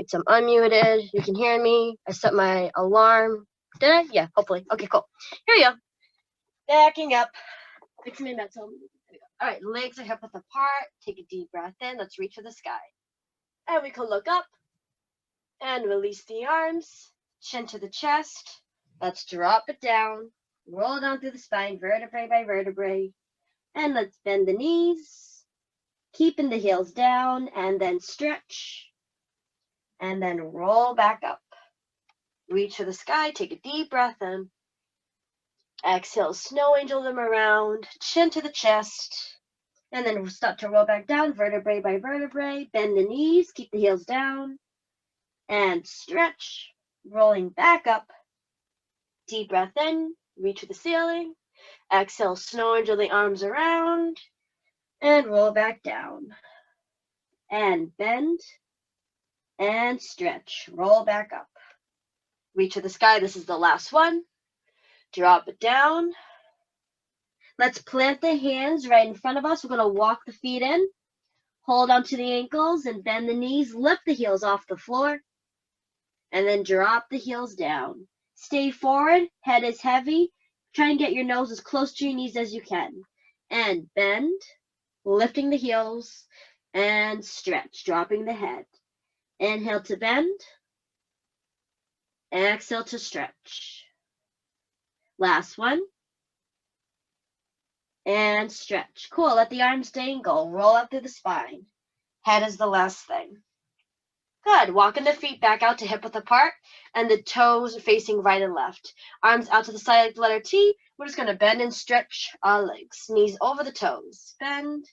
right, so I'm unmuted. You can hear me. I set my alarm. Did I? Yeah, hopefully. Okay, cool. Here we go. Backing up. Fixing my mental. All right, legs are hip width apart. Take a deep breath in. Let's reach for the sky. And we can look up and release the arms. Chin to the chest. Let's drop it down. Roll down through the spine, vertebrae by vertebrae. And let's bend the knees. Keeping the heels down, and then stretch. And then roll back up. Reach for the sky. Take a deep breath in. Exhale, snow angel them around. Chin to the chest. And then we'll start to roll back down, vertebrae by vertebrae. Bend the knees, keep the heels down. And stretch, rolling back up. Deep breath in, reach for the ceiling. Exhale, snow angel the arms around. And roll back down. And bend. And stretch, roll back up. Reach for the sky, this is the last one. Drop it down. Let's plant the hands right in front of us. We're going to walk the feet in. Hold onto the ankles and bend the knees. Lift the heels off the floor. And then drop the heels down. Stay forward. Head is heavy. Try and get your nose as close to your knees as you can. And bend. Lifting the heels. And stretch. Dropping the head. Inhale to bend. Exhale to stretch. Last one. And stretch. Cool. Let the arms dangle. Roll up through the spine. Head is the last thing. Good. Walking the feet back out to hip width apart and the toes facing right and left. Arms out to the side like the letter T. We're just going to bend and stretch our legs. Knees over the toes. Bend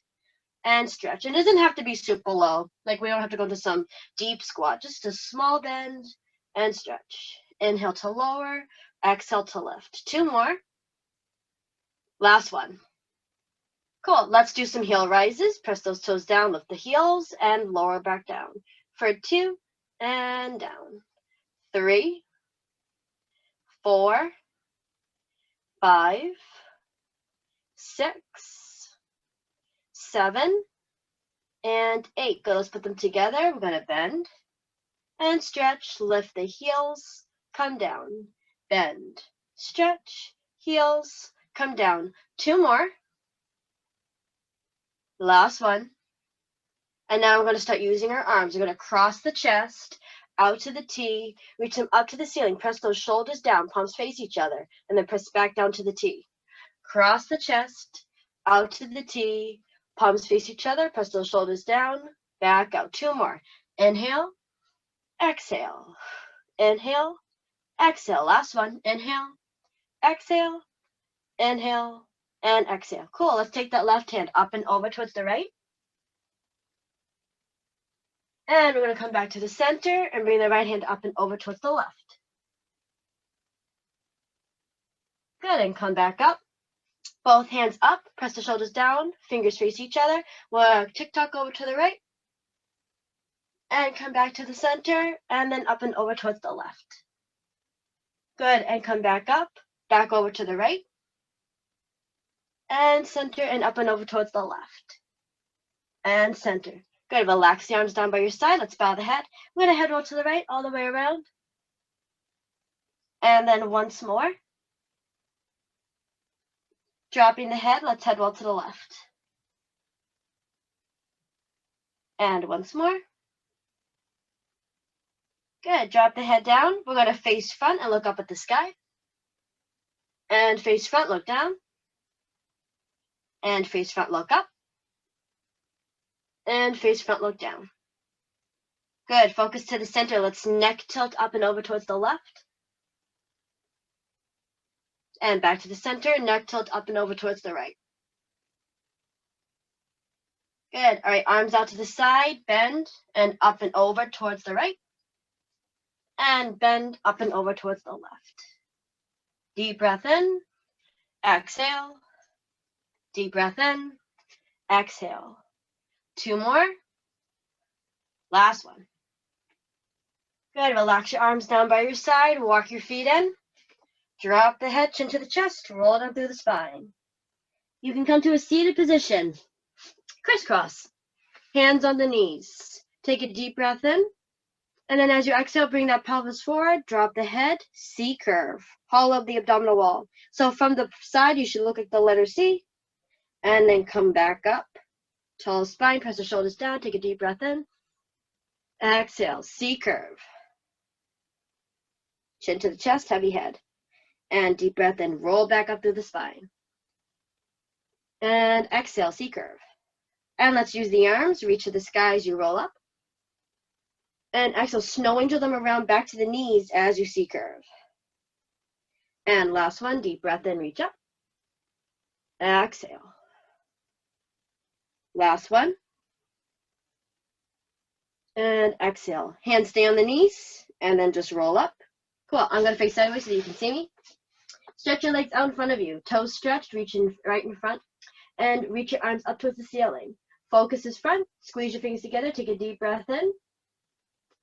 and stretch. It doesn't have to be super low. Like we don't have to go into some deep squat. Just a small bend and stretch. Inhale to lower. Exhale to lift. 2 more. Last one. Cool. Let's do some heel rises. Press those toes down, lift the heels, and lower back down. For 2, and down. 3, 4, 5, 6, 7, and 8. Good. Let's put them together. We're going to bend and stretch. Lift the heels. Come down. Bend. Stretch. Heels. Come down. 2 more. Last one. And now we're going to start using our arms. We're going to cross the chest, out to the T, reach them up to the ceiling. Press those shoulders down, palms face each other, and then press back down to the T. Cross the chest, out to the T, palms face each other, press those shoulders down, back out. 2 more. Inhale, exhale. Inhale, exhale. Last one. Inhale, exhale, inhale, and exhale. Cool. Let's take that left hand up and over towards the right. And we're going to come back to the center and bring the right hand up and over towards the left. Good, and come back up. Both hands up, press the shoulders down, fingers face each other. We'll tick-tock over to the right. And come back to the center, and then up and over towards the left. Good, and come back up, back over to the right. And center, and up and over towards the left. And center. Good. Relax the arms down by your side. Let's bow the head. We're going to head roll to the right all the way around. And then once more. Dropping the head. Let's head roll to the left. And once more. Good. Drop the head down. We're going to face front and look up at the sky. And face front, look down. And face front, look up. And face front, look down. Good. Focus to the center. Let's neck tilt up and over towards the left. And back to the center. Neck tilt up and over towards the right. Good. All right. Arms out to the side. Bend and up and over towards the right. And bend up and over towards the left. Deep breath in. Exhale. Deep breath in. Exhale. 2 more. Last one. Good. Relax your arms down by your side. Walk your feet in. Drop the head, chin to the chest. Roll it up through the spine. You can come to a seated position. Crisscross. Hands on the knees. Take a deep breath in. And then as you exhale, bring that pelvis forward, drop the head, C curve, hollow up the abdominal wall. So from the side, you should look like the letter C, and then come back up. Tall spine, press the shoulders down, take a deep breath in. Exhale, C curve. Chin to the chest, heavy head. And deep breath in, roll back up through the spine. And exhale, C curve. And let's use the arms, reach to the sky as you roll up. And exhale, snow angel them around back to the knees as you C curve. And last one, deep breath in, reach up. Exhale. Last one. And exhale. Hands stay on the knees, and then just roll up. Cool. I'm going to face sideways so that you can see me. Stretch your legs out in front of you. Toes stretched, reach in right in front, and reach your arms up towards the ceiling. Focus is front. Squeeze your fingers together. Take a deep breath in.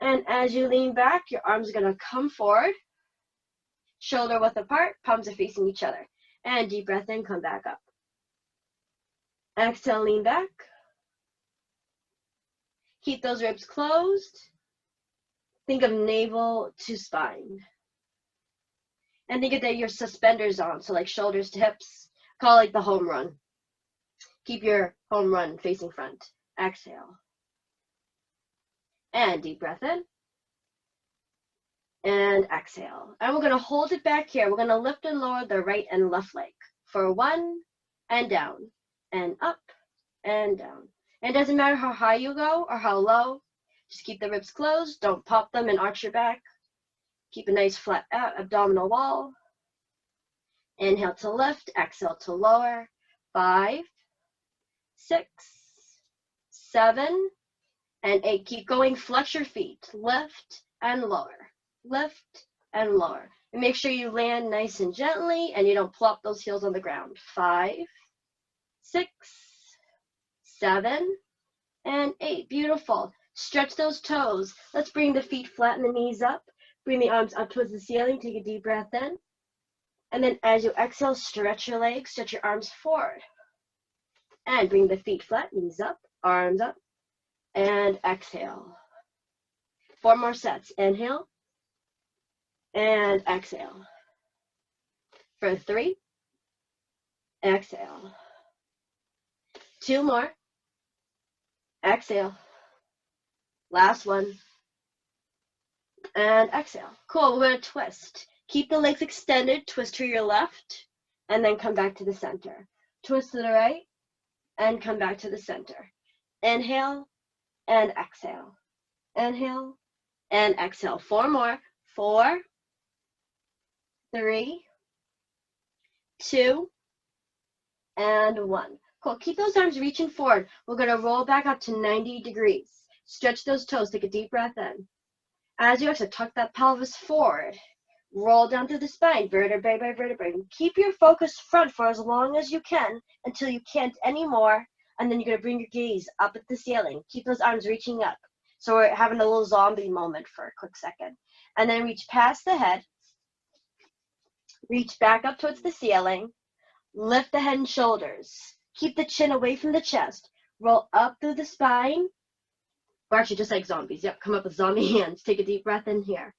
And as you lean back, your arms are going to come forward. Shoulder width apart. Palms are facing each other. And deep breath in. Come back up. Exhale, lean back. Keep those ribs closed. Think of navel to spine. And think of that your suspenders on, so like shoulders to hips. Call it like the home run. Keep your home run facing front. Exhale. And deep breath in. And exhale. And we're going to hold it back here. We're going to lift and lower the right and left leg for 1 and down and up and down. And it doesn't matter how high you go or how low. Just keep the ribs closed. Don't pop them and arch your back. Keep a nice flat abdominal wall. Inhale to lift. Exhale to lower. 5, 6, 7, and 8. Keep going. Flex your feet. Lift and lower. Lift and lower. And make sure you land nice and gently and you don't plop those heels on the ground. 5, 6, 7, and 8. Beautiful. Stretch those toes. Let's bring the feet flat and the knees up. Bring the arms up towards the ceiling. Take a deep breath in. And then as you exhale, stretch your legs, stretch your arms forward. And bring the feet flat, knees up, arms up, and exhale. 4 more sets. Inhale and exhale. For 3, exhale. 2 more. Exhale. Last one. And exhale. Cool. We're going to twist. Keep the legs extended. Twist to your left. And then come back to the center. Twist to the right. And come back to the center. Inhale and exhale. Inhale and exhale. 4 more. 4, 3, 2, and 1. Cool. Keep those arms reaching forward. We're going to roll back up to 90 degrees. Stretch those toes. Take a deep breath in. As you exhale, tuck that pelvis forward. Roll down through the spine, vertebrae by vertebrae. Keep your focus front for as long as you can until you can't anymore. And then you're going to bring your gaze up at the ceiling. Keep those arms reaching up. So we're having a little zombie moment for a quick second. And then reach past the head. Reach back up towards the ceiling. Lift the head and shoulders. Keep the chin away from the chest. Roll up through the spine. We're actually just like zombies. Yep, come up with zombie hands. Take a deep breath in here.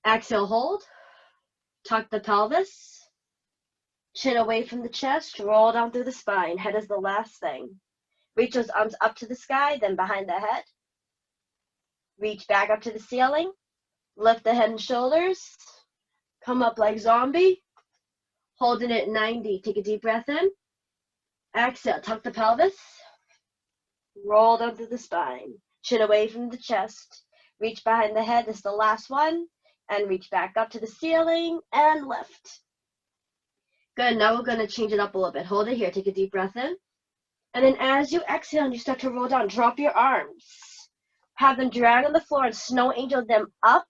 Exhale, hold. Tuck the pelvis. Chin away from the chest. Roll down through the spine. Head is the last thing. Reach those arms up to the sky, then behind the head. Reach back up to the ceiling. Lift the head and shoulders. Come up like zombie. Holding it 90. Take a deep breath in. Exhale, tuck the pelvis. Roll down through the spine. Chin away from the chest. Reach behind the head. This is the last one. And reach back up to the ceiling and lift. Good. Now we're going to change it up a little bit. Hold it here. Take a deep breath in. And then as you exhale and you start to roll down, drop your arms. Have them drag on the floor and snow angel them up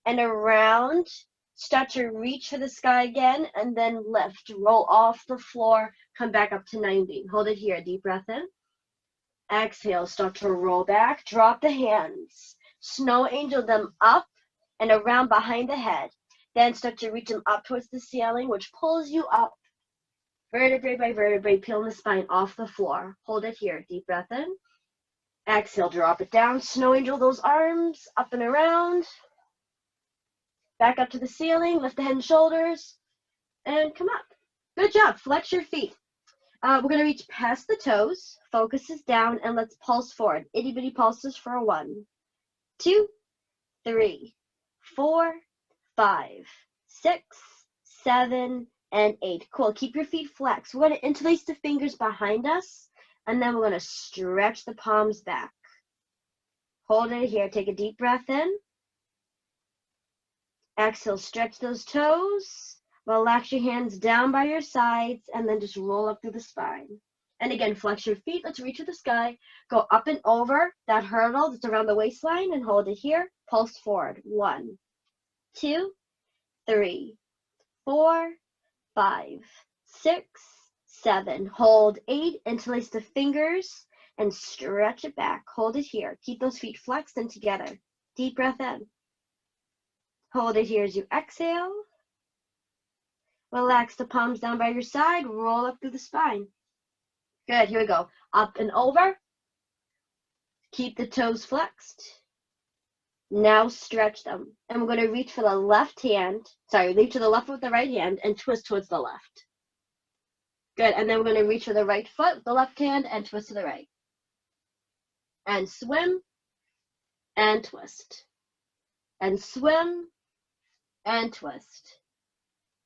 and around. Start to reach for the sky again and then lift. Roll off the floor. Come back up to 90. Hold it here. Deep breath in. Exhale. Start to roll back. Drop the hands. Snow angel them up and around behind the head. Then start to reach them up towards the ceiling, which pulls you up. Vertebrae by vertebrae, peeling the spine off the floor. Hold it here. Deep breath in. Exhale, drop it down. Snow angel those arms up and around. Back up to the ceiling. Lift the head and shoulders. And come up. Good job. Flex your feet. We're going to reach past the toes. Focus is down. And let's pulse forward. Itty bitty pulses for 1, 2, 3, 4, 5, 6, 7, and 8. Cool. Keep your feet flexed. We're going to interlace the fingers behind us. And then we're going to stretch the palms back. Hold it here. Take a deep breath in. Exhale, stretch those toes. Relax your hands down by your sides and then just roll up through the spine. And again, flex your feet. Let's reach to the sky. Go up and over that hurdle that's around the waistline and hold it here. Pulse forward. 1, 2, 3, 4, 5, 6, 7. Hold 8. Interlace the fingers and stretch it back. Hold it here. Keep those feet flexed and together. Deep breath in. Hold it here as you exhale. Relax the palms down by your side. Roll up through the spine. Good. Here we go. Up and over. Keep the toes flexed. Now stretch them. And we're going to reach for the left hand. Sorry, reach to the left with the right hand and twist towards the left. Good. And then we're going to reach for the right foot with the left hand and twist to the right. And swim and twist. And swim and twist.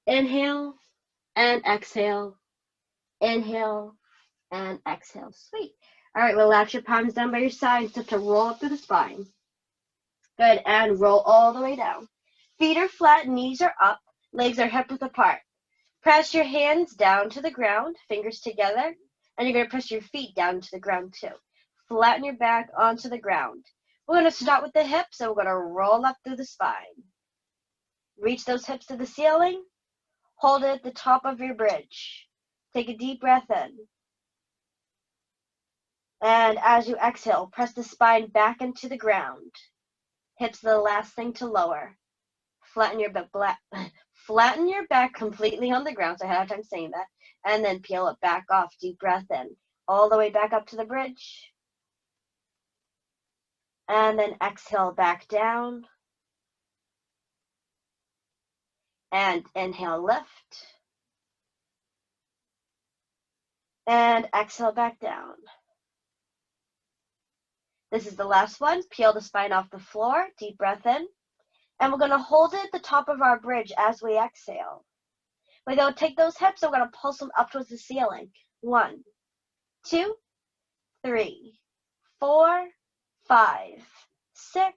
Inhale and exhale. Inhale and exhale. Sweet. All right, relax your palms down by your sides just to roll up through the spine. Good, and roll all the way down. Feet are flat, knees are up, legs are hip width apart. Press your hands down to the ground, fingers together, and you're going to press your feet down to the ground too. Flatten your back onto the ground. We're going to start with the hips, and we're going to roll up through the spine. Reach those hips to the ceiling. Hold it at the top of your bridge. Take a deep breath in. And as you exhale, press the spine back into the ground. Hips are the last thing to lower. Flatten your back completely on the ground, so I had a time saying that. And then peel it back off. Deep breath in. All the way back up to the bridge. And then exhale back down. And inhale, lift. And exhale back down. This is the last one. Peel the spine off the floor. Deep breath in. And we're going to hold it at the top of our bridge as we exhale. We're going to take those hips and we're going to pulse them up towards the ceiling. 1, 2, 3, 4, 5, 6,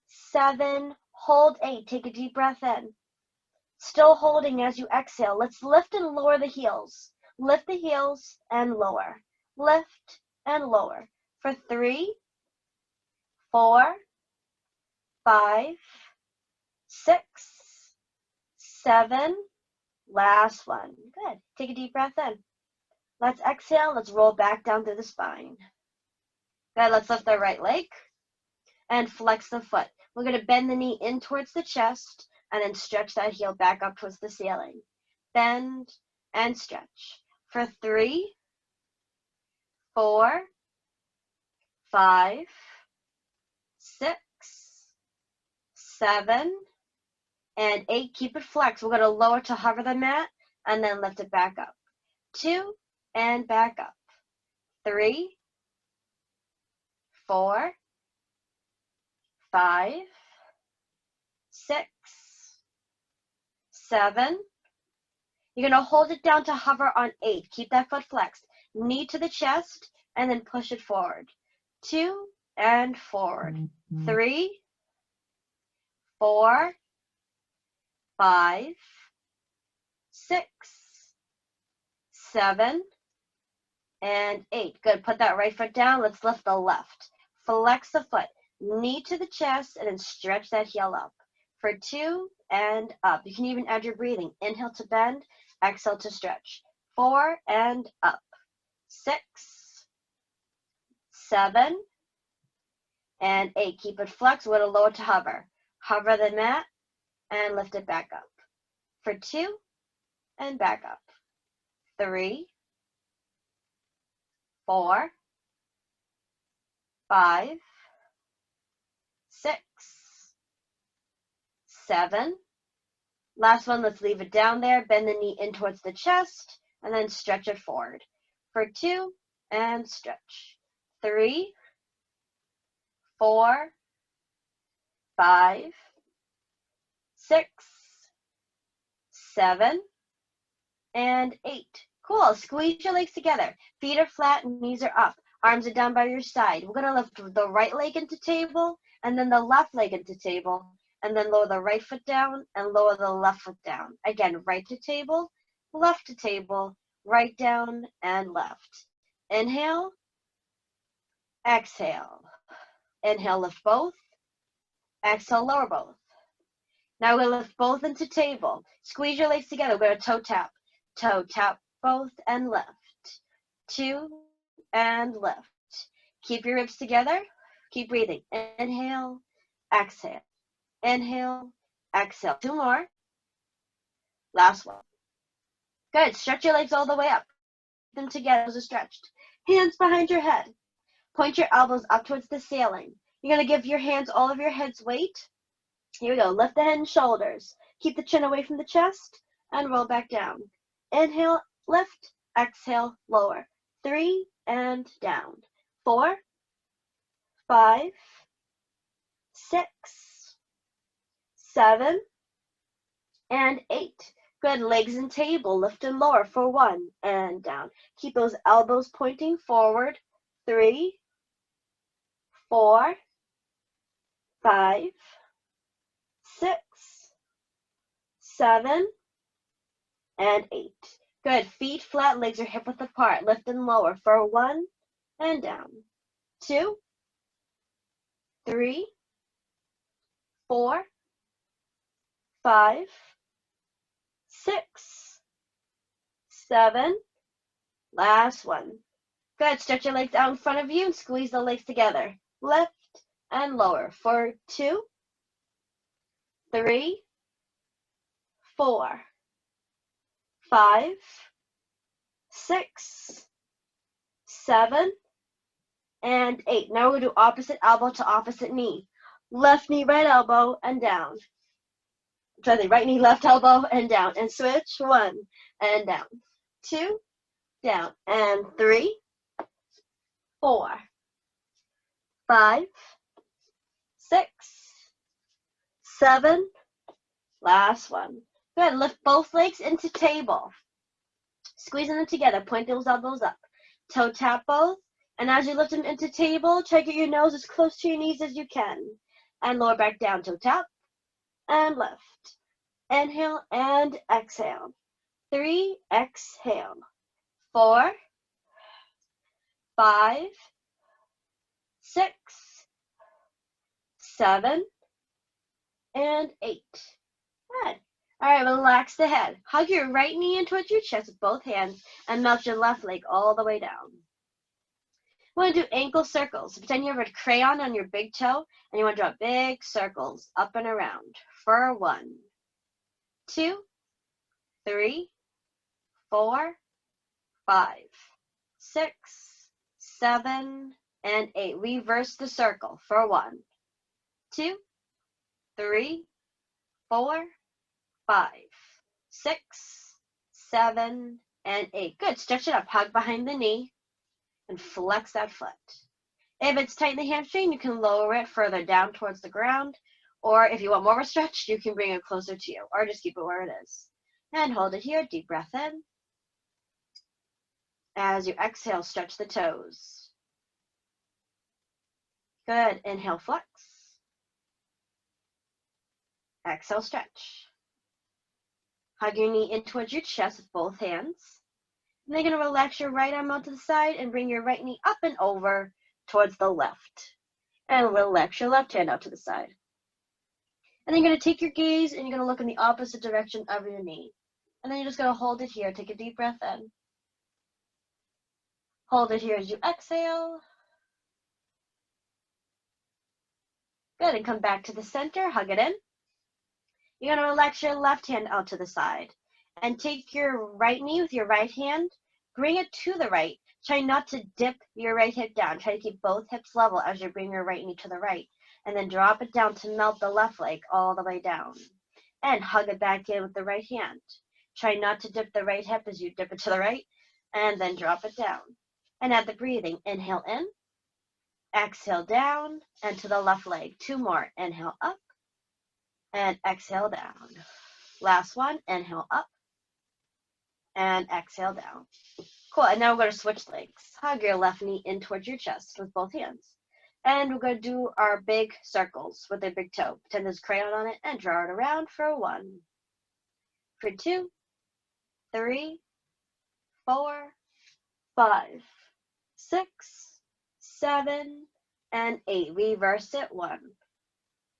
7. Hold 8. Take a deep breath in. Still holding as you exhale. Let's lift and lower the heels. Lift the heels and lower. Lift and lower. For 3, 4, 5, 6, 7. Last one. Good. Take a deep breath in. Let's exhale. Let's roll back down through the spine. Good. Let's lift the right leg and flex the foot. We're going to bend the knee in towards the chest and then stretch that heel back up towards the ceiling. Bend and stretch. For 3, 4, 5, 6, 7, and 8. Keep it flexed. We're going to lower to hover the mat and then lift it back up. 2 and back up. 3, 4, 5, 6, 7. You're going to hold it down to hover on 8. Keep that foot flexed. Knee to the chest and then push it forward. 2 and forward. 3, 4, 5, 6, 7, and 8. Good. Put that right foot down. Let's lift the left. Flex the foot. Knee to the chest and then stretch that heel up. For 2 and up. You can even add your breathing. Inhale to bend. Exhale to stretch. 4 and up. 6, 7, and 8. Keep it flexed. We're going to lower to hover. Hover the mat and lift it back up. For 2 and back up. 3, 4, 5, 6, 7. Last one, let's leave it down there. Bend the knee in towards the chest and then stretch it forward. For 2, and stretch. 3, 4, 5, 6, 7, and 8. Cool. Squeeze your legs together. Feet are flat, knees are up. Arms are down by your side. We're going to lift the right leg into table and then the left leg into table. And then lower the right foot down and lower the left foot down. Again, right to table, left to table, right down and left. Inhale, exhale. Inhale, lift both. Exhale, lower both. Now we're going to lift both into table. Squeeze your legs together. We're going to toe tap both and lift. 2 and lift. Keep your ribs together. Keep breathing. Inhale, exhale. Inhale, exhale. 2 more. Last one. Good. Stretch your legs all the way up. Keep them together. Those are stretched. Hands behind your head. Point your elbows up towards the ceiling. You're going to give your hands all of your head's weight. Here we go. Lift the head and shoulders. Keep the chin away from the chest and roll back down. Inhale, lift, exhale, lower. 3 and down. 4, 5, 6, 7, and 8. Good. Legs and table. Lift and lower for 1 and down. Keep those elbows pointing forward. 3, 4, 5, 6, 7, and 8. Good. Feet flat, legs are hip width apart. Lift and lower for 1 and down. 2, 3, 4, 5, 6, 7. Last one. Good. Stretch your legs out in front of you and squeeze the legs together. Lift and lower for 2, 3, 4, 5, 6, 7, and 8. Now we'll do opposite elbow to opposite knee. Left knee, right elbow, and down. Sorry, right knee, left elbow, and down. And switch. 1 and down. 2, down. And 3, 4, 5, 6, 7. Last one. Good. Lift both legs into table. Squeezing them together. Point those elbows up. Toe tap both. And as you lift them into table, try to get your nose as close to your knees as you can. And lower back down. Toe tap. And lift. Inhale and exhale. 3, exhale. 4, 5, 6, 7, and 8. Good. All right, relax the head. Hug your right knee in towards your chest with both hands and melt your left leg all the way down. We want to do ankle circles. Pretend you have a crayon on your big toe and you want to draw big circles up and around for 1, 2, 3, 4, 5, 6, 7, and 8. Reverse the circle for 1, 2, 3, 4, 5, 6, 7, and 8. Good. Stretch it up. Hug behind the knee and flex that foot. If it's tight in the hamstring, you can lower it further down towards the ground. Or if you want more of a stretch, you can bring it closer to you. Or just keep it where it is. And hold it here. Deep breath in. As you exhale, stretch the toes. Good. Inhale, flex. Exhale, stretch. Hug your knee in towards your chest with both hands. And then you're going to relax your right arm out to the side and bring your right knee up and over towards the left. And relax your left hand out to the side. And then you're going to take your gaze and you're going to look in the opposite direction of your knee. And then you're just going to hold it here. Take a deep breath in. Hold it here as you exhale. Good. And come back to the center. Hug it in. You're going to relax your left hand out to the side. And take your right knee with your right hand. Bring it to the right. Try not to dip your right hip down. Try to keep both hips level as you bring your right knee to the right. And then drop it down to melt the left leg all the way down. And hug it back in with the right hand. Try not to dip the right hip as you dip it to the right. And then drop it down. And add the breathing. Inhale in. Exhale down. And to the left leg. 2 more. Inhale up. And exhale down. Last one. Inhale up. And exhale down. Cool. And now we're going to switch legs. Hug your left knee in towards your chest with both hands. And we're going to do our big circles with a big toe. Pretend there's a crayon on it and draw it around for 1, for 2, 3, 4, 5, 6, 7, and 8. Reverse it. 1,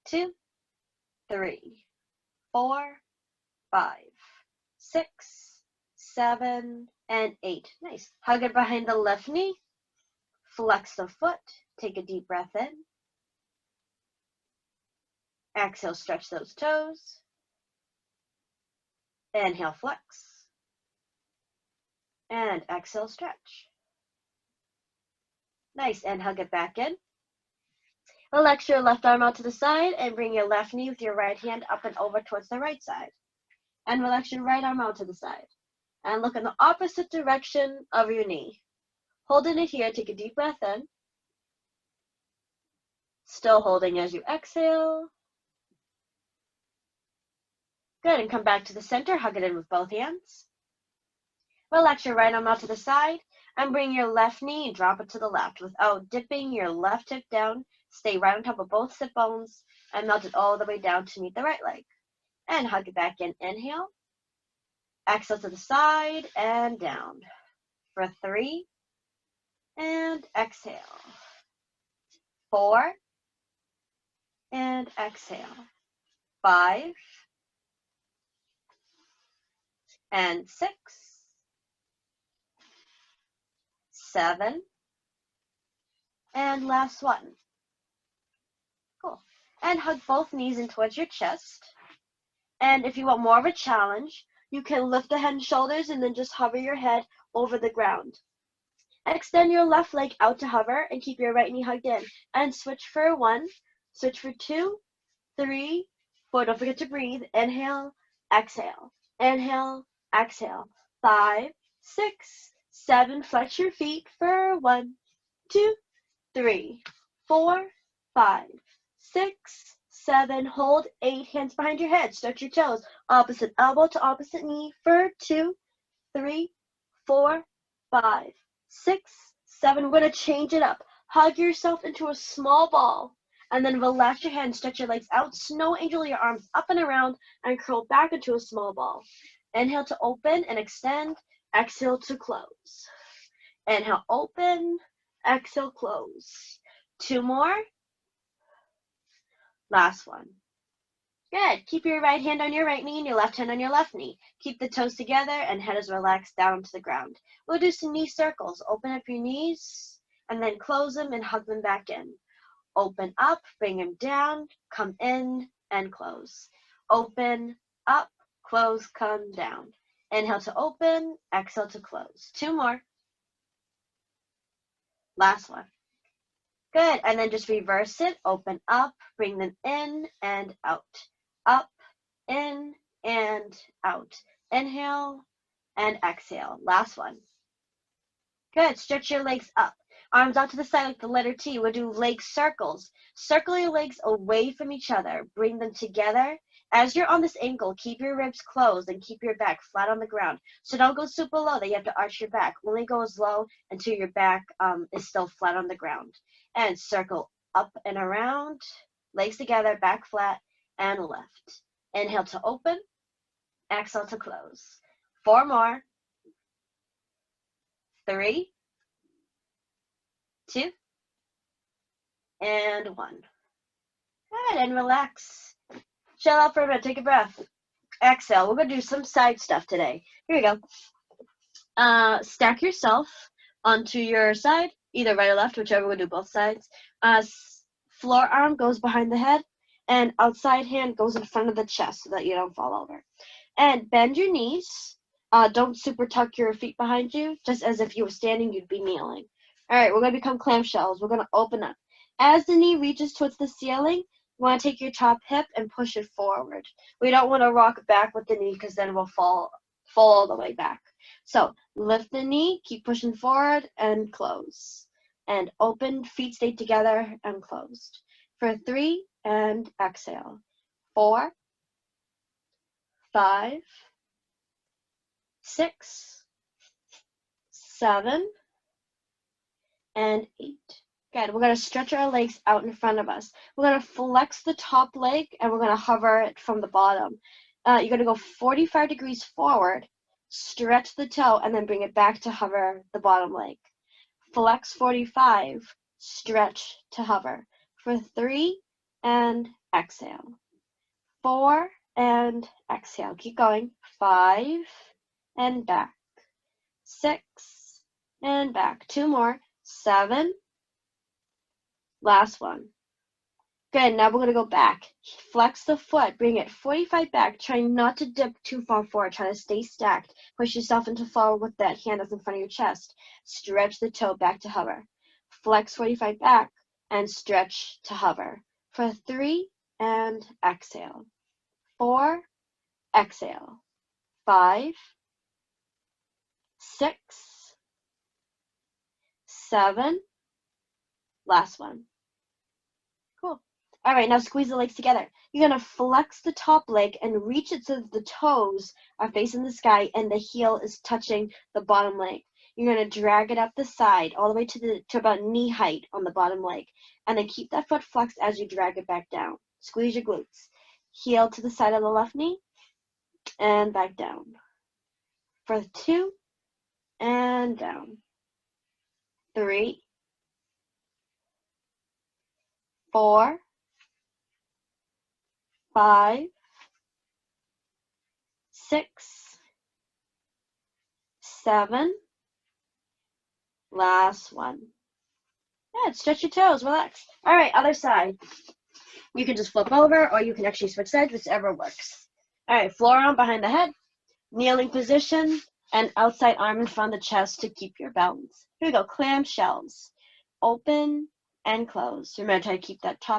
2, 3, 4, 5, 6, 7, and 8. Nice. Hug it behind the left knee. Flex the foot. Take a deep breath in. Exhale, stretch those toes. Inhale, flex. And exhale, stretch. Nice. And hug it back in. Relax your left arm out to the side and bring your left knee with your right hand up and over towards the right side. And relax your right arm out to the side. And look in the opposite direction of your knee. Holding it here, take a deep breath in. Still holding as you exhale. Good, and come back to the center, hug it in with both hands. Relax your right arm out to the side and bring your left knee and drop it to the left without dipping your left hip down. Stay right on top of both sit bones and melt it all the way down to meet the right leg. And hug it back in, inhale. Exhale to the side and down for 3, and exhale. 4, and exhale. 5, and 6, 7, and last one. Cool. And hug both knees in towards your chest. And if you want more of a challenge, you can lift the head and shoulders and then just hover your head over the ground. Extend your left leg out to hover and keep your right knee hugged in. And switch for 1, switch for 2, 3, 4. Don't forget to breathe. Inhale, exhale. Inhale, exhale. 5, 6, 7. Flex your feet for 1, 2, 3, 4, 5, 6, 7. Hold 8. Hands behind your head. Stretch your toes. Opposite elbow to opposite knee for 2, 3, 4, 5, 6, 7. We're going to change it up. Hug yourself into a small ball. And then relax your hands. Stretch your legs out. Snow angel your arms up and around and curl back into a small ball. Inhale to open and extend. Exhale to close. Inhale, open. Exhale, close. 2 more. Last one. Good. Keep your right hand on your right knee and your left hand on your left knee. Keep the toes together and head is relaxed down to the ground. We'll do some knee circles. Open up your knees and then close them and hug them back in. Open up, bring them down, come in and close. Open, up, close, come down. Inhale to open, exhale to close. 2 more. Last one. Good. And then just reverse it. Open up, bring them in and out. Up, in, and out. Inhale and exhale. Last one. Good. Stretch your legs up. Arms out to the side like the letter T. We'll do leg circles. Circle your legs away from each other. Bring them together. As you're on this angle, keep your ribs closed and keep your back flat on the ground. So don't go super low that you have to arch your back. Only go as low until your back is still flat on the ground. And circle up and around. Legs together, back flat, and lift. Inhale to open. Exhale to close. 4 more. 3, 2, and 1. Good, and relax. Chill out for a minute, take a breath. Exhale, we're gonna do some side stuff today. Here we go. Stack yourself onto your side, either right or left, whichever, we'll do both sides. Floor arm goes behind the head, and outside hand goes in front of the chest so that you don't fall over. And bend your knees. Don't super tuck your feet behind you, just as if you were standing, you'd be kneeling. All right, we're going to become clamshells. We're going to open up. As the knee reaches towards the ceiling, you want to take your top hip and push it forward. We don't want to rock back with the knee because then we'll fall all the way back. So lift the knee, keep pushing forward, and close. And open, feet stay together and closed. For 3, and exhale. 4, 5, 6, 7, and 8. Good. We're going to stretch our legs out in front of us. We're going to flex the top leg, and we're going to hover it from the bottom. You're going to go 45 degrees forward, stretch the toe, and then bring it back to hover the bottom leg. Flex 45, stretch to hover. For 3, and exhale. 4, and exhale. Keep going. 5, and back. 6, and back. 2 more. 7. Last one. Good. Now we're going to go back. Flex the foot. Bring it 45 back. Try not to dip too far forward. Try to stay stacked. Push yourself into forward with that hand that's in front of your chest. Stretch the toe back to hover. Flex 45 back and stretch to hover. For 3, and exhale. 4, exhale. 5, 6, 7. Last one. Cool. All right, now squeeze the legs together. You're going to flex the top leg and reach it so that the toes are facing the sky and the heel is touching the bottom leg. You're going to drag it up the side all the way to about knee height on the bottom leg. And then keep that foot flexed as you drag it back down. Squeeze your glutes. Heel to the side of the left knee and back down. For 2, and down. 3, 4, 5, 6, 7. Last one. Good. Stretch your toes. Relax. All right, other side. You can just flip over, or you can actually switch sides, whichever works. All right, forearm behind the head, kneeling position, and outside arm in front of the chest to keep your balance. Here we go. Clam shells. Open and close. Remember to keep that top